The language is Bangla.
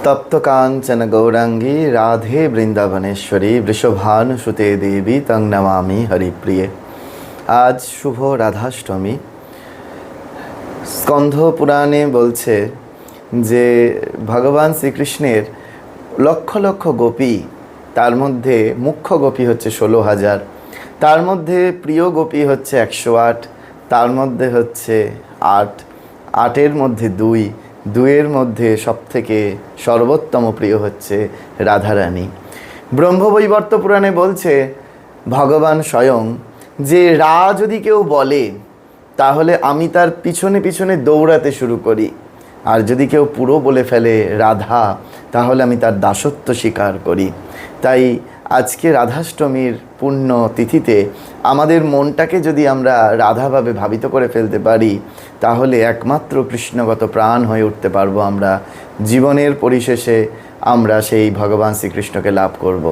तप्त कांचन गौरांगी राधे বৃন্দাবনেশ্বরী বৃষভানুসুতে দেবী তং নমামি হরিপ্রিয়ে। আজ শুভ রাধাষ্টমী। স্কন্ধ পুরাণে বলছে যে ভগবান শ্রীকৃষ্ণের লক্ষ লক্ষ গোপী, তার মধ্যে মুখ্য গোপী হচ্ছে 16,000, তার মধ্যে প্রিয় গোপী হচ্ছে 108, তার মধ্যে হচ্ছে 8, 8-এর মধ্যে 2, 2-এর মধ্যে সবথেকে সর্বোত্তম প্রিয় হচ্ছে রাধারানী। ব্রহ্মবৈবর্ত পুরাণে বলছে ভগবান স্বয়ং যে রা যদি কেউ বলে তাহলে আমি তার পিছনে পিছনে দৌড়াতে শুরু করি, আর যদি কেউ পুরো বলে ফেলে রাধা তাহলে আমি তার দাসত্ব স্বীকার করি। তাই আজকে রাধাষ্টমীর পুণ্য তিথিতে আমাদের মনটাকে যদি আমরা রাধাভাবে ভাবিত করে ফেলতে পারি তাহলে একমাত্র কৃষ্ণগত প্রাণ হয়ে উঠতে পারবো আমরা। জীবনের পরিশেষে আমরা সেই ভগবান শ্রীকৃষ্ণকে লাভ করব।